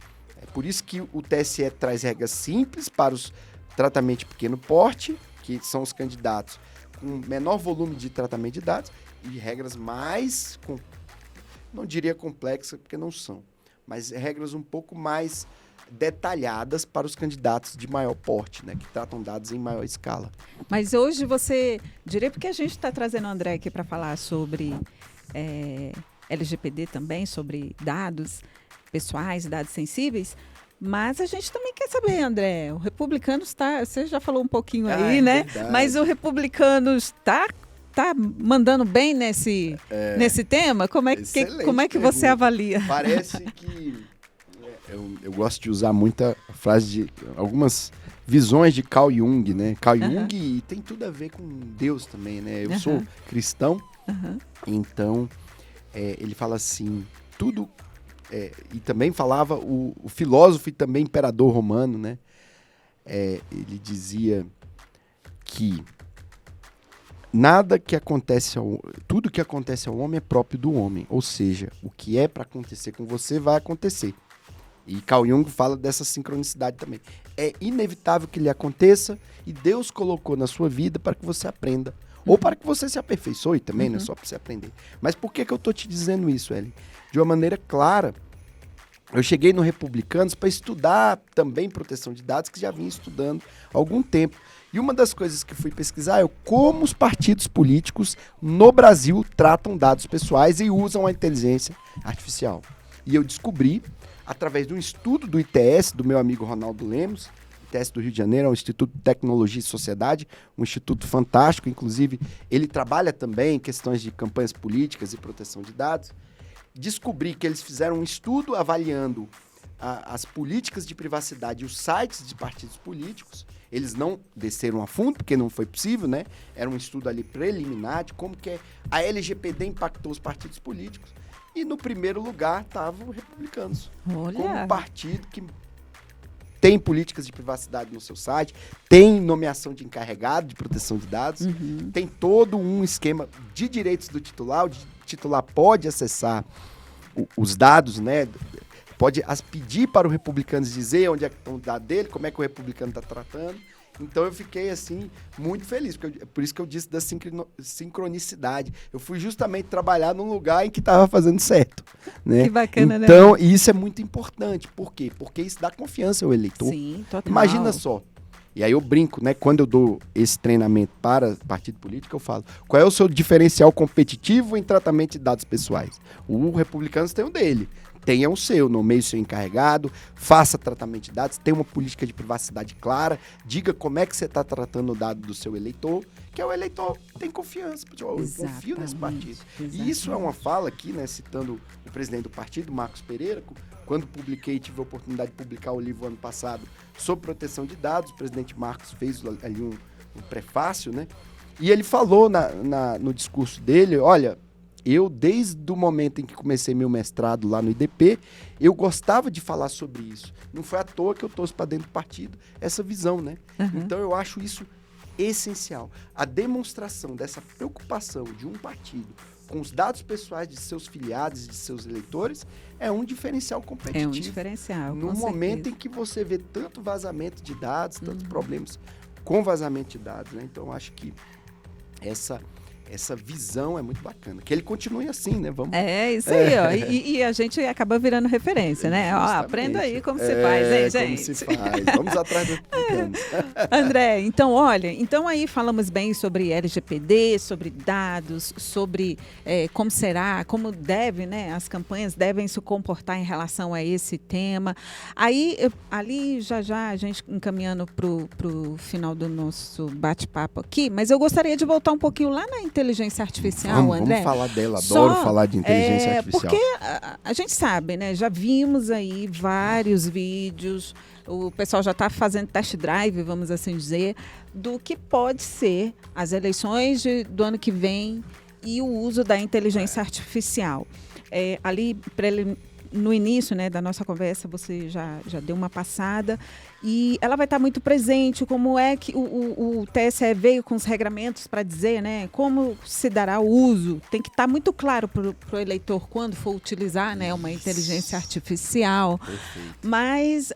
é por isso que o TSE traz regras simples para os tratamentos de pequeno porte, que são os candidatos com menor volume de tratamento de dados, e regras mais, não diria complexas, porque não são, mas regras um pouco mais detalhadas para os candidatos de maior porte, né, que tratam dados em maior escala. Mas hoje você diria, porque a gente está trazendo o André aqui para falar sobre LGPD também, sobre dados pessoais, dados sensíveis, mas a gente também quer saber, André, o Republicanos você já falou um pouquinho aí, né? Verdade. Mas o Republicanos tá mandando bem nesse tema? Como é que você avalia? Parece que eu gosto de usar muita frase de algumas visões de Carl Jung, né? Carl Jung tem tudo a ver com Deus também, né? Eu sou cristão, então ele fala assim, tudo... e também falava o filósofo e também imperador romano, né? Ele dizia que tudo que acontece ao homem é próprio do homem, ou seja, o que é para acontecer com você vai acontecer. E Carl Jung fala dessa sincronicidade também. É inevitável que lhe aconteça e Deus colocou na sua vida para que você aprenda. Ou para que você se aperfeiçoe também, não é só para você aprender. Mas por que eu estou te dizendo isso, Ellen? De uma maneira clara. Eu cheguei no Republicanos para estudar também proteção de dados, que já vinha estudando há algum tempo. E uma das coisas que fui pesquisar é como os partidos políticos no Brasil tratam dados pessoais e usam a inteligência artificial. E eu descobri, através de um estudo do ITS, do meu amigo Ronaldo Lemos, ITS do Rio de Janeiro, é um Instituto de Tecnologia e Sociedade, um instituto fantástico, inclusive ele trabalha também em questões de campanhas políticas e proteção de dados. Descobri que eles fizeram um estudo avaliando as políticas de privacidade e os sites de partidos políticos Eles não desceram a fundo, porque não foi possível, né? Era um estudo ali preliminar de como que a LGPD impactou os partidos políticos. E no primeiro lugar estavam os republicanos. Olha. Como um partido que tem políticas de privacidade no seu site, tem nomeação de encarregado de proteção de dados, tem todo um esquema de direitos do titular. O titular pode acessar os dados, né? Pode pedir para o republicano dizer onde é que estão os dados dele, como é que o republicano está tratando. Então eu fiquei, assim, muito feliz, por isso que eu disse da sincronicidade. Eu fui justamente trabalhar num lugar em que estava fazendo certo, né? Que bacana, né? Então, e isso é muito importante. Por quê? Porque isso dá confiança ao eleitor. Sim, total. Imagina só. E aí eu brinco, né? Quando eu dou esse treinamento para partido político, eu falo, qual é o seu diferencial competitivo em tratamento de dados pessoais? O republicano tem o dele. Tenha o seu, nomeie o seu encarregado, faça tratamento de dados, tenha uma política de privacidade clara, diga como é que você está tratando o dado do seu eleitor, que é o eleitor tem confiança, eu confio nesse partido. E isso é uma fala aqui, né, citando o presidente do partido, Marcos Pereira, quando publiquei, tive a oportunidade de publicar o livro ano passado sobre proteção de dados, o presidente Marcos fez ali um prefácio, né, e ele falou no discurso dele, olha, eu, desde o momento em que comecei meu mestrado lá no IDP, eu gostava de falar sobre isso. Não foi à toa que eu trouxe para dentro do partido essa visão, né? Então, eu acho isso essencial. A demonstração dessa preocupação de um partido com os dados pessoais de seus filiados e de seus eleitores é um diferencial competitivo. É um diferencial, no momento em que você vê tanto vazamento de dados, tantos problemas com vazamento de dados, né? Então, eu acho que essa visão é muito bacana. Que ele continue assim, né? Vamos... É, isso aí, ó. E a gente acaba virando referência, né? Ó, aprenda aí como se faz, hein, gente? Como se faz. Vamos atrás dos republicanos. André, então, olha, então aí falamos bem sobre LGPD, sobre dados, sobre como será, como deve, né? As campanhas devem se comportar em relação a esse tema. Aí, ali, já a gente encaminhando pro final do nosso bate-papo aqui, mas eu gostaria de voltar um pouquinho lá na inteligência artificial, André. Vamos falar dela, adoro falar de inteligência artificial. Porque a gente sabe, né? Já vimos aí vários vídeos, o pessoal já está fazendo test drive, vamos assim dizer, do que pode ser as eleições do ano que vem e o uso da inteligência artificial. Ali, no início, né, da nossa conversa, você já deu uma passada e ela vai estar muito presente. Como é que o TSE veio com os regramentos para dizer, né, como se dará o uso? Tem que estar muito claro para o eleitor quando for utilizar, né, uma inteligência artificial. Perfeito. Mas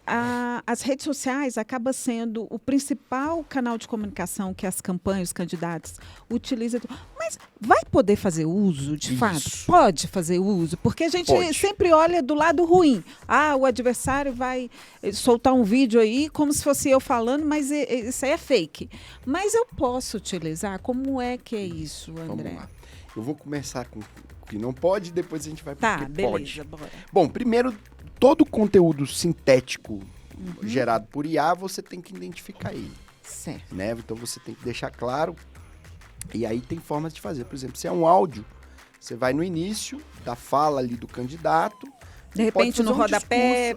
as redes sociais acabam sendo o principal canal de comunicação que as campanhas, os candidatos utilizam. Mas vai poder fazer uso, de fato? Pode fazer uso? Porque a gente sempre olha do lado ruim. O adversário vai soltar um vídeo aí como se fosse eu falando, mas isso aí é fake. Mas eu posso utilizar? Como é que é isso, André? Vamos lá. Eu vou começar com o que não pode, depois a gente vai para o que beleza, pode. Bora. Bom, primeiro, todo conteúdo sintético gerado por IA, você tem que identificar ele. Certo. Né? Então, você tem que deixar claro. E aí tem formas de fazer. Por exemplo, se é um áudio, você vai no início da fala ali do candidato. De repente, no rodapé,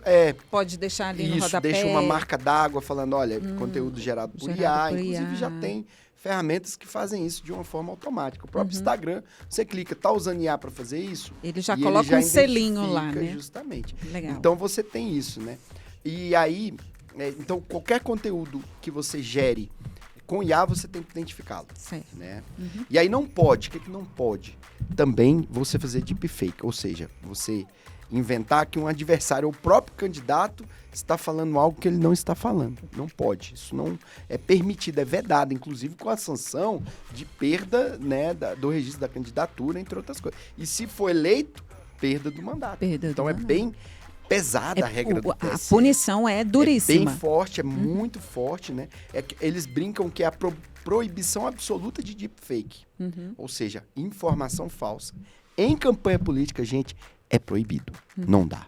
pode deixar ali no rodapé. Deixa uma marca d'água falando, olha, conteúdo gerado por IA. Inclusive, já tem ferramentas que fazem isso de uma forma automática. O próprio Instagram, você clica, tá usando IA para fazer isso? Ele já coloca um selinho lá, né? Justamente. Legal. Então, você tem isso, né? E aí, então, qualquer conteúdo que você gere com IA, você tem que identificá-lo. Certo. Né? E aí não pode. O que não pode? Também você fazer deepfake, ou seja, você inventar que um adversário ou o próprio candidato está falando algo que ele não está falando. Não pode. Isso não é permitido, é vedado, inclusive com a sanção de perda, né, do registro da candidatura, entre outras coisas. E se for eleito, perda do mandato. Então é bem pesada a regra do TSE. A punição é duríssima. É bem forte, é muito forte, né? Eles brincam que é a proibição absoluta de deepfake. Ou seja, informação falsa. Em campanha política, gente, é proibido. Não dá.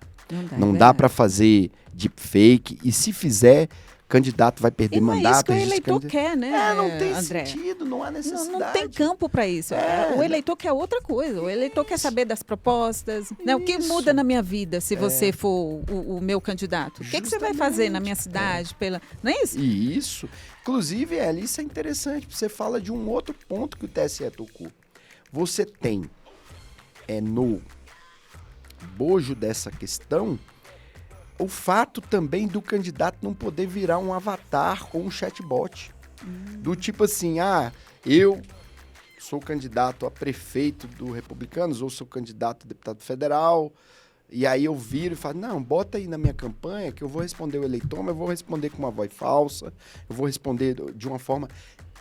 Não dá para fazer deepfake. E se fizer, candidato vai perder Não mandato. é isso que o existe eleitor candid- quer, né, não tem André? sentido, não há necessidade. Não tem campo para isso. O eleitor quer outra coisa. O eleitor quer saber das propostas. Né? O que Isso. muda na minha vida se você for o meu candidato? O que você vai fazer na minha cidade? Não é isso? Isso. Inclusive, isso é interessante. Você fala de um outro ponto que o TSE tocou. Você tem no bojo dessa questão o fato também do candidato não poder virar um avatar ou um chatbot. Do tipo assim, eu sou candidato a prefeito do Republicanos ou sou candidato a deputado federal, e aí eu viro e falo, não, bota aí na minha campanha que eu vou responder o eleitor, mas eu vou responder com uma voz falsa, eu vou responder de uma forma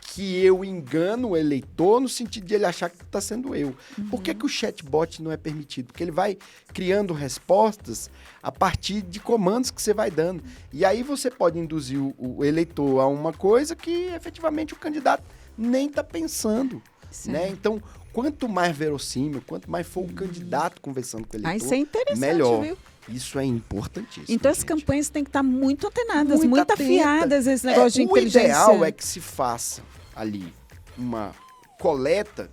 que eu engano o eleitor no sentido de ele achar que está sendo eu. Por que o chatbot não é permitido? Porque ele vai criando respostas a partir de comandos que você vai dando. E aí você pode induzir o eleitor a uma coisa que efetivamente o candidato nem está pensando. Né? Então, quanto mais verossímil, quanto mais for o candidato conversando com o eleitor, isso é interessante, melhor. Viu? Isso é importantíssimo. Então as campanhas têm que estar muito antenadas, muito afiadas esse negócio de O inteligência. ideal é que se faça ali uma coleta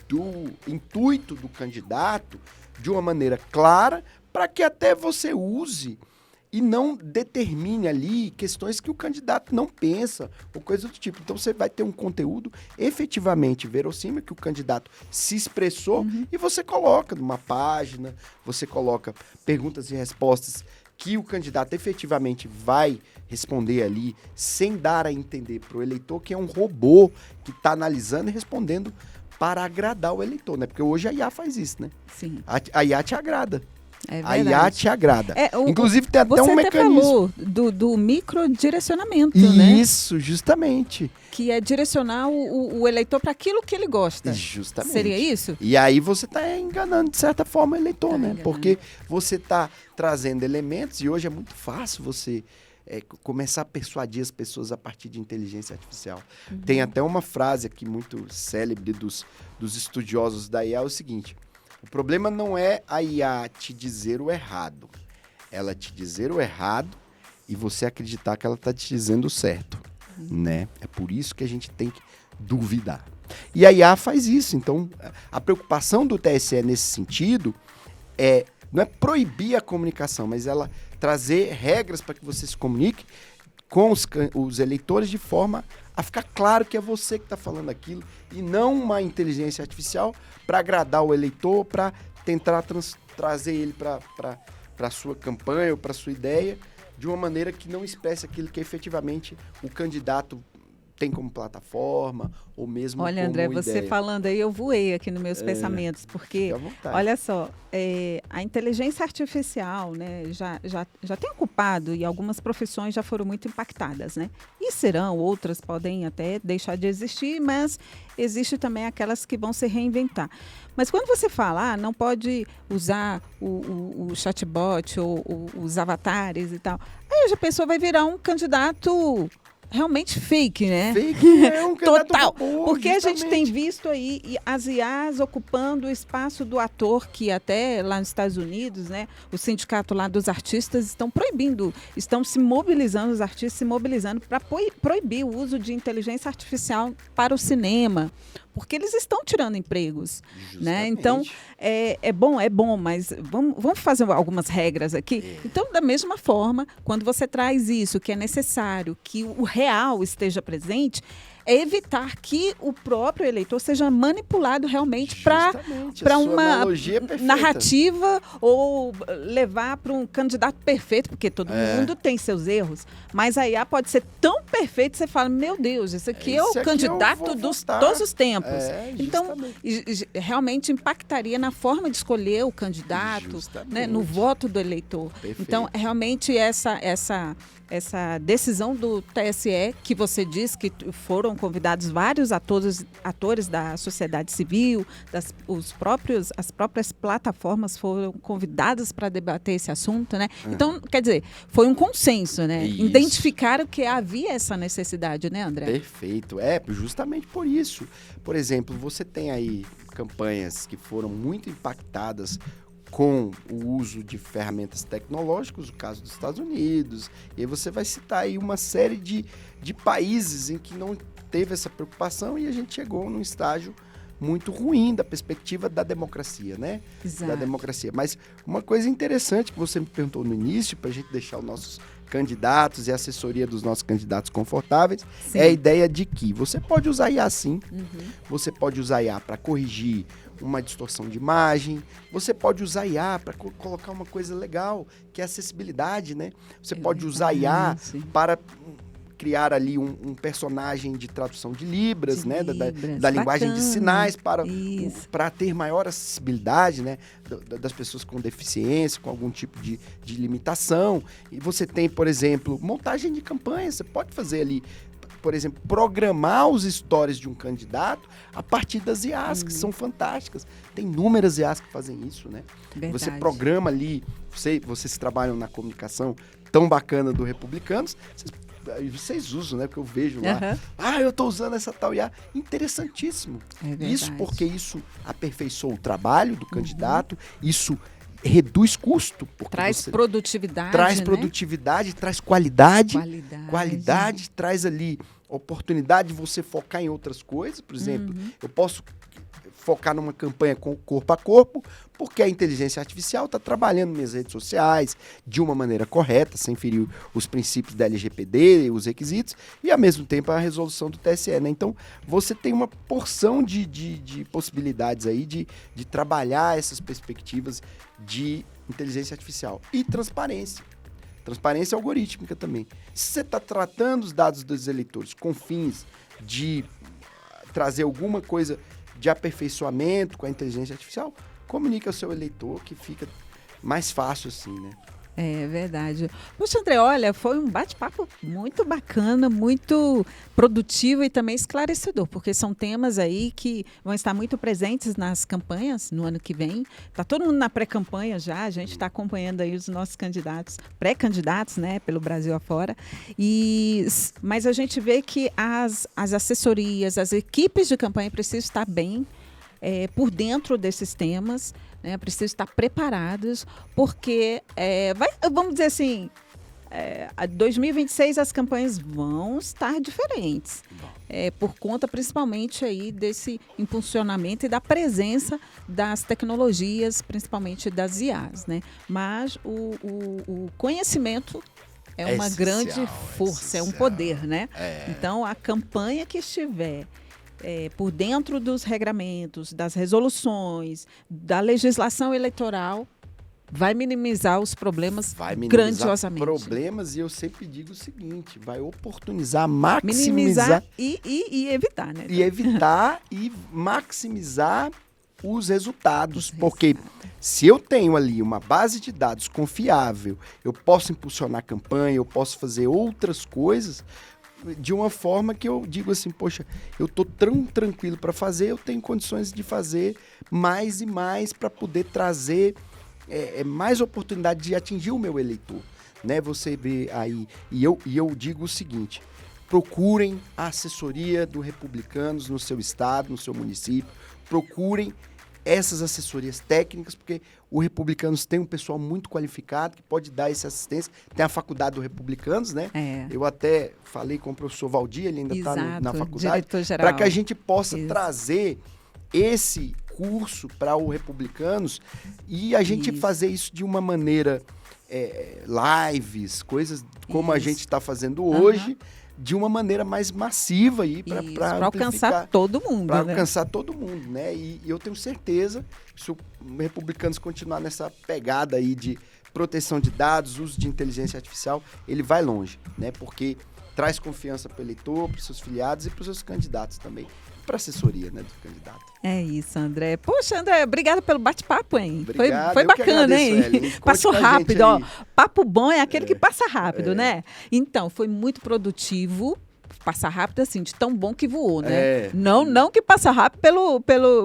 do intuito do candidato de uma maneira clara para que até você use e não determine ali questões que o candidato não pensa ou coisa do tipo. Então você vai ter um conteúdo efetivamente verossímil que o candidato se expressou e você coloca numa página, você coloca perguntas e respostas que o candidato efetivamente vai responder ali sem dar a entender para o eleitor que é um robô que está analisando e respondendo para agradar o eleitor, né? Porque hoje a IA faz isso, né? Sim. A IA te agrada. É a IA te agrada. Inclusive tem até você um mecanismo. Você falou do microdirecionamento, né? Isso, justamente. Que é direcionar o eleitor para aquilo que ele gosta. Justamente. Seria isso? E aí você está enganando, de certa forma, o eleitor, né? Enganando. Porque você está trazendo elementos e hoje é muito fácil você começar a persuadir as pessoas a partir de inteligência artificial. Tem até uma frase aqui muito célebre dos estudiosos da IA, é o seguinte: o problema não é a IA te dizer o errado, ela te dizer o errado e você acreditar que ela está te dizendo o certo, né? É por isso que a gente tem que duvidar. E a IA faz isso. Então, a preocupação do TSE nesse sentido não é proibir a comunicação, mas ela trazer regras para que você se comunique com os eleitores de forma a ficar claro que é você que está falando aquilo e não uma inteligência artificial para agradar o eleitor, para tentar trazer ele para a sua campanha ou para a sua ideia de uma maneira que não expresse aquilo que efetivamente o candidato tem como plataforma ou mesmo Olha, como André, ideia. você falando aí, eu voei aqui nos meus pensamentos, porque, olha só, a inteligência artificial, né, já tem ocupado e algumas profissões já foram muito impactadas, né? E serão, outras podem até deixar de existir, mas existe também aquelas que vão se reinventar. Mas quando você fala, não pode usar o chatbot ou os avatares e tal, aí a pessoa vai virar um candidato realmente fake, né? Fake é um total. Robô, porque justamente. a gente tem visto aí as IAs ocupando o espaço do ator, que até lá nos Estados Unidos, né, o sindicato lá dos artistas estão proibindo, estão se mobilizando, os artistas se mobilizando para proibir o uso de inteligência artificial para o cinema, porque eles estão tirando empregos, né? Então, é bom, mas vamos fazer algumas regras aqui. Então, da mesma forma, quando você traz isso, que é necessário que o real esteja presente, é evitar que o próprio eleitor seja manipulado realmente para uma narrativa ou levar para um candidato perfeito, porque todo mundo tem seus erros, mas a IA pode ser tão perfeito que você fala, meu Deus, esse aqui é o candidato de todos os tempos. Então, realmente impactaria na forma de escolher o candidato, né, no voto do eleitor. Perfeito. Então, realmente essa decisão do TSE, que você diz que foram convidados vários atores da sociedade civil, as próprias plataformas foram convidadas para debater esse assunto, né? Então, quer dizer, foi um consenso, né? Isso. Identificaram que havia essa necessidade, né, André? Perfeito. Justamente por isso. Por exemplo, você tem aí campanhas que foram muito impactadas com o uso de ferramentas tecnológicas, o caso dos Estados Unidos, e aí você vai citar aí uma série de países em que não teve essa preocupação e a gente chegou num estágio muito ruim da perspectiva da democracia, né? Exato. Da democracia. Mas uma coisa interessante que você me perguntou no início, para a gente deixar os nossos candidatos e a assessoria dos nossos candidatos confortáveis, Sim. é a ideia de que você pode usar IA sim, você pode usar IA para corrigir uma distorção de imagem, você pode usar IA para colocar uma coisa legal, que é a acessibilidade, né? Você pode usar IA para criar ali um personagem de tradução de Libras, né? Da linguagem de sinais para ter maior acessibilidade, né? Das pessoas com deficiência, com algum tipo de limitação. E você tem, por exemplo, montagem de campanha. Você pode fazer ali, por exemplo, programar os stories de um candidato a partir das IAs, que são fantásticas. Tem inúmeras IAs que fazem isso, né? Verdade. Você programa ali, vocês que trabalham na comunicação tão bacana do Republicanos, vocês usam, né? Porque eu vejo lá. Eu tô usando essa tal IA. Interessantíssimo. Isso porque isso aperfeiçoa o trabalho do candidato, isso reduz custo. Traz produtividade, traz né? produtividade, traz qualidade, traz ali oportunidade de você focar em outras coisas. Por exemplo, eu posso focar numa campanha com corpo a corpo, porque a inteligência artificial está trabalhando minhas redes sociais de uma maneira correta, sem ferir os princípios da LGPD, os requisitos, e ao mesmo tempo a resolução do TSE, né? Então, você tem uma porção de possibilidades aí de trabalhar essas perspectivas de inteligência artificial. E transparência. Transparência algorítmica também. Se você está tratando os dados dos eleitores com fins de trazer alguma coisa de aperfeiçoamento com a inteligência artificial, comunica ao seu eleitor, que fica mais fácil assim, né? É verdade. Poxa, André, olha, foi um bate-papo muito bacana, muito produtivo e também esclarecedor, porque são temas aí que vão estar muito presentes nas campanhas no ano que vem. Está todo mundo na pré-campanha já, a gente está acompanhando aí os nossos candidatos, pré-candidatos, né, pelo Brasil afora. Mas a gente vê que as assessorias, as equipes de campanha precisam estar bem por dentro desses temas, né? Precisam estar preparados, porque vamos dizer assim, 2026 as campanhas vão estar diferentes, por conta principalmente aí desse impulsionamento e da presença das tecnologias, principalmente das IAs, né? Mas o conhecimento é uma grande força, é um poder, né? Então, a campanha que estiver por dentro dos regramentos, das resoluções, da legislação eleitoral, vai minimizar os problemas grandiosamente. Problemas, e eu sempre digo o seguinte, vai oportunizar, maximizar... e evitar, né? E evitar e maximizar os resultados, porque se eu tenho ali uma base de dados confiável, eu posso impulsionar a campanha, eu posso fazer outras coisas de uma forma que eu digo assim, poxa, eu tô tão tranquilo para fazer, eu tenho condições de fazer mais e mais para poder trazer mais oportunidade de atingir o meu eleitor, né? Você vê aí, e eu digo o seguinte, procurem a assessoria do Republicanos no seu estado, no seu município, procurem essas assessorias técnicas, porque o Republicanos tem um pessoal muito qualificado que pode dar essa assistência. Tem a faculdade do Republicanos, né? Eu até falei com o professor Valdir, ele ainda está na faculdade, para que a gente possa trazer esse curso para o Republicanos e a gente fazer isso de uma maneira, lives, coisas como a gente está fazendo hoje, de uma maneira mais massiva aí para alcançar todo mundo. Para alcançar todo mundo, né? E eu tenho certeza que se o Republicanos continuar nessa pegada aí de proteção de dados, uso de inteligência artificial, ele vai longe, né? Porque traz confiança para o eleitor, para os seus filiados e para os seus candidatos também. Para a assessoria, né, do candidato. É isso, André. Poxa, André, obrigado pelo bate-papo, hein? Obrigado, foi bacana, agradeço, hein? Passou rápido, ó. Papo bom é aquele que passa rápido, né? Então, foi muito produtivo. Passa rápido assim, de tão bom que voou, né? Não que passa rápido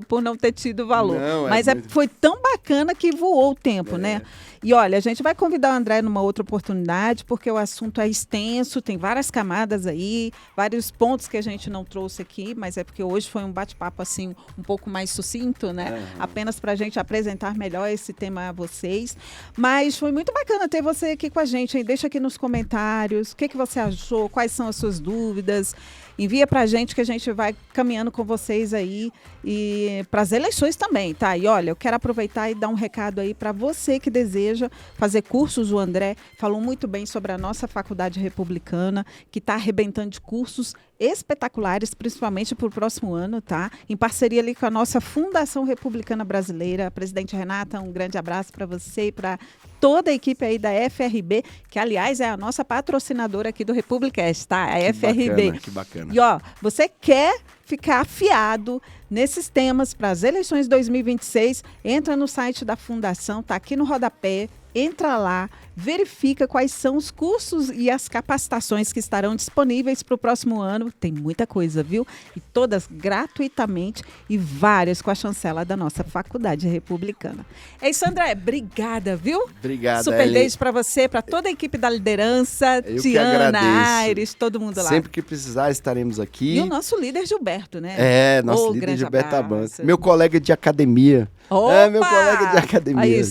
por não ter tido valor. Não, mas foi tão bacana que voou o tempo, né? E olha, a gente vai convidar o André numa outra oportunidade, porque o assunto é extenso, tem várias camadas aí, vários pontos que a gente não trouxe aqui, mas é porque hoje foi um bate-papo assim, um pouco mais sucinto, né? Apenas para a gente apresentar melhor esse tema a vocês. Mas foi muito bacana ter você aqui com a gente, hein? Deixa aqui nos comentários o que você achou, quais são as suas dúvidas. Envia pra gente que a gente vai caminhando com vocês aí e para as eleições também, tá? E olha, eu quero aproveitar e dar um recado aí para você que deseja fazer cursos. O André falou muito bem sobre a nossa faculdade republicana, que está arrebentando de cursos espetaculares, principalmente para o próximo ano, tá? Em parceria ali com a nossa Fundação Republicana Brasileira. A presidente Renata, um grande abraço para você e para toda a equipe aí da FRB, que aliás é a nossa patrocinadora aqui do Republicast, tá? A FRB. Que bacana. E ó, você quer ficar afiado nesses temas para as eleições 2026, entra no site da Fundação, tá aqui no rodapé, entra lá, verifica quais são os cursos e as capacitações que estarão disponíveis para o próximo ano. Tem muita coisa, viu? E todas gratuitamente e várias com a chancela da nossa Faculdade Republicana. É isso, André. Obrigada, viu? Obrigada, Super Ellen. beijo para você, para toda a equipe da liderança, Eu que Tiana, agradeço. Aires, todo mundo lá. Sempre que precisar, estaremos aqui. E o nosso líder Gilberto, né? Nosso líder grande Gilberto abraço. Abanca. Meu colega de academia. Opa! Meu colega de academia. Aí,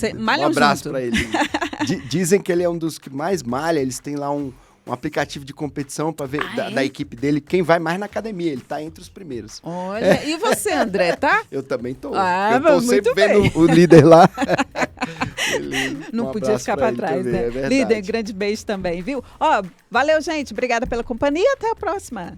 um abraço para ele. Dizem que ele é um dos que mais malha. Eles têm lá um aplicativo de competição para ver da equipe dele quem vai mais na academia. Ele tá entre os primeiros. Olha, e você, André, tá? Eu também tô. Eu tô muito sempre bem. vendo o líder lá. Não podia ficar para trás, também, né? Líder, grande beijo também, viu? Ó, valeu, gente. Obrigada pela companhia. Até a próxima.